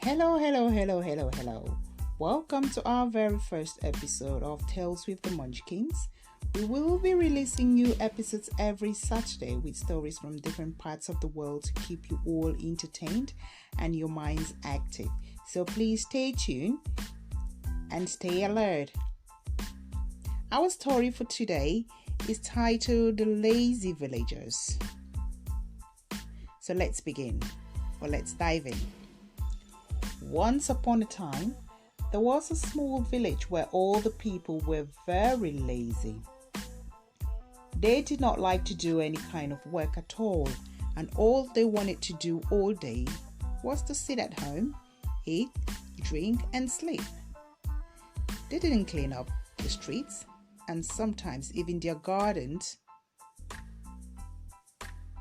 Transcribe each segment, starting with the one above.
Hello, hello, hello, hello, hello. Welcome to our very first episode of Tales with the Munchkins. We will be releasing new episodes every Saturday with stories from different parts of the world to keep you all entertained and your minds active. So please stay tuned and stay alert. Our story for today is titled The Lazy Villagers. So let's begin, or let's dive in. Once upon a time, there was a small village where all the people were very lazy. They did not like to do any kind of work at all, and all they wanted to do all day was to sit at home, eat, drink, and sleep. They didn't clean up the streets, and sometimes even their gardens.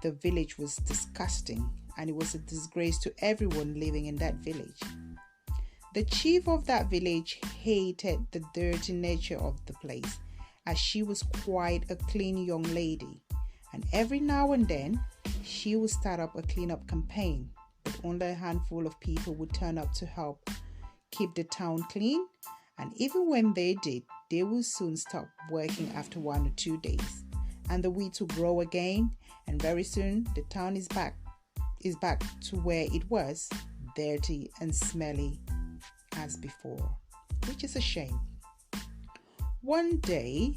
The village was disgusting, and it was a disgrace to everyone living in that village. The chief of that village hated the dirty nature of the place, as she was quite a clean young lady, and every now and then she would start up a cleanup campaign, but only a handful of people would turn up to help keep the town clean, and even when they did, they would soon stop working after 1 or 2 days, and the weeds will grow again, and very soon the town is back to where it was, dirty and smelly as before, which is a shame. One day,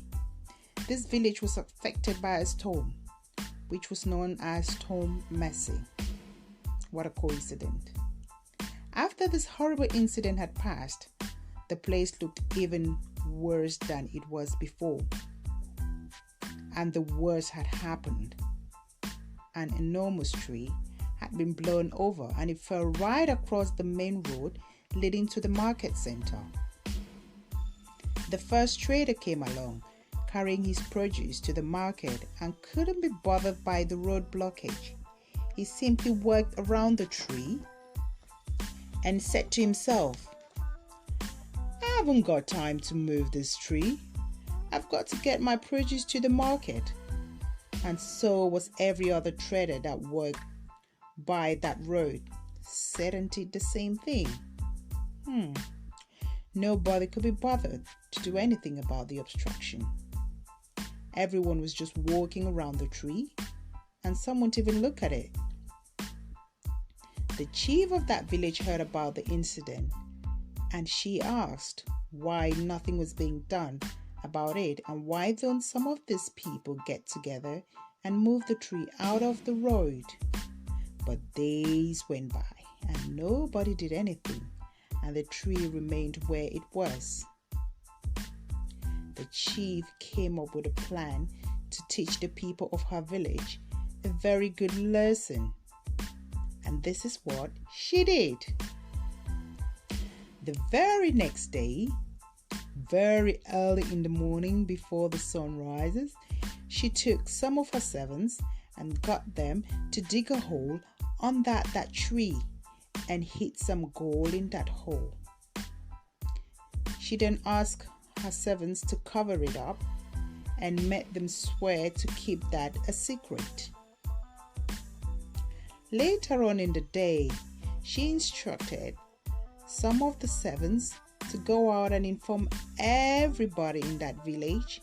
this village was affected by a storm, which was known as Storm Mercy. What a coincidence. After this horrible incident had passed, the place looked even worse than it was before. And the worst had happened. An enormous tree had been blown over, and it fell right across the main road leading to the market center. The first trader came along, carrying his produce to the market, and couldn't be bothered by the road blockage. He simply worked around the tree and said to himself, "I haven't got time to move this tree. I've got to get my produce to the market." And so was every other trader that worked by that road, said and did the same thing. Nobody could be bothered to do anything about the obstruction. Everyone was just walking around the tree, and some wouldn't even look at it. The chief of that village heard about the incident, and she asked why nothing was being done about it, and why don't some of these people get together and move the tree out of the road. But days went by, and nobody did anything, and the tree remained where it was. The chief came up with a plan to teach the people of her village a very good lesson. And this is what she did. The very next day, very early in the morning before the sun rises, she took some of her servants and got them to dig a hole on that tree and hid some gold in that hole. She then asked her servants to cover it up and made them swear to keep that a secret. Later on in the day, she instructed some of the servants to go out and inform everybody in that village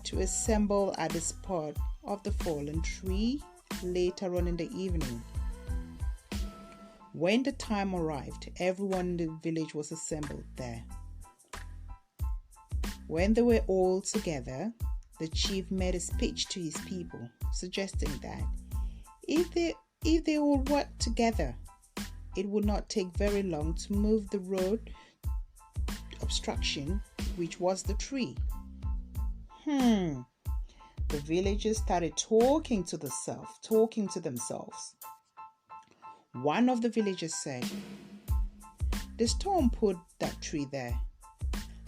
to assemble at the spot of the fallen tree later on in the evening. When the time arrived, everyone in the village was assembled there. When they were all together, the chief made a speech to his people, suggesting that if they all worked together, it would not take very long to move the road obstruction, which was the tree. The villagers started talking to themselves. One of the villagers said, "The storm put that tree there.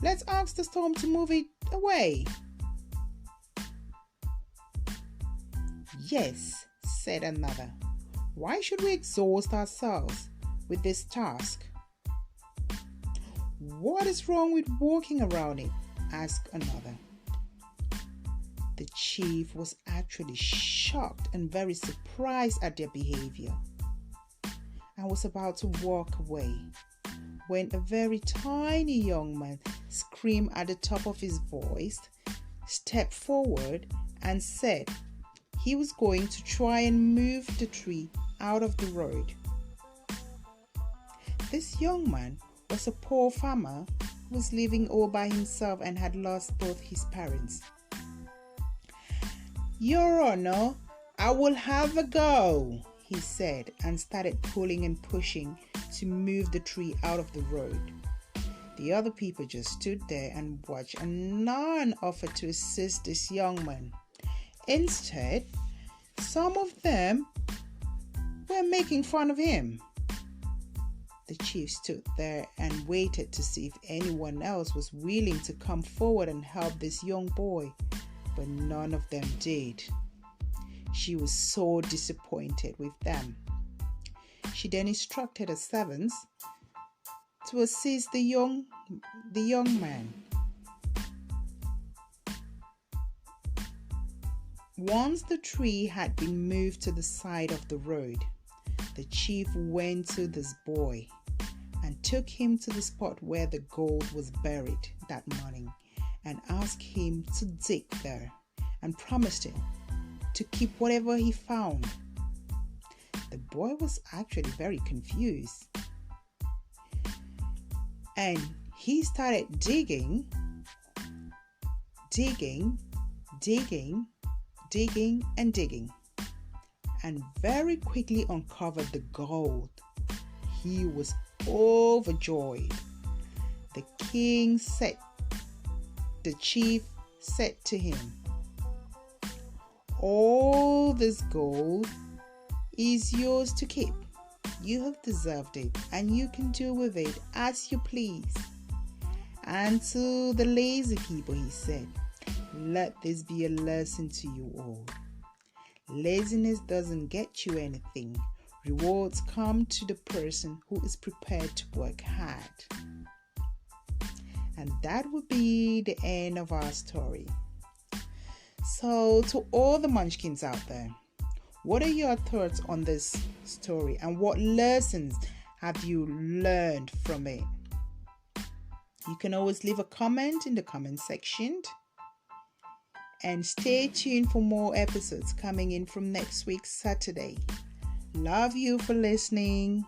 Let's ask the storm to move it away." "Yes," said another. "Why should we exhaust ourselves with this task?" "What is wrong with walking around it?" asked another. The chief was actually shocked and very surprised at their behavior, and was about to walk away when a very tiny young man screamed at the top of his voice, stepped forward, and said he was going to try and move the tree out of the road. This young man was a poor farmer who was living all by himself and had lost both his parents. "Your Honor, I will have a go," he said, and started pulling and pushing to move the tree out of the road. The other people just stood there and watched, and none offered to assist this young man. Instead, some of them were making fun of him. The chief stood there and waited to see if anyone else was willing to come forward and help this young boy, but none of them did. She was so disappointed with them. She then instructed her servants to assist the young man. Once the tree had been moved to the side of the road, the chief went to this boy and took him to the spot where the gold was buried that morning and asked him to dig there and promised him to keep whatever he found. The boy was actually very confused, and he started digging and very quickly uncovered the gold. He was overjoyed. The chief said to him, "All this gold is yours to keep. You have deserved it, and you can do with it as you please." And to the lazy people, he said, "Let this be a lesson to you all. Laziness doesn't get you anything. Rewards come to the person who is prepared to work hard." And that would be the end of our story. So, to all the munchkins out there, what are your thoughts on this story, and what lessons have you learned from it? You can always leave a comment in the comment section. And stay tuned for more episodes coming in from next week, Saturday. Love you for listening.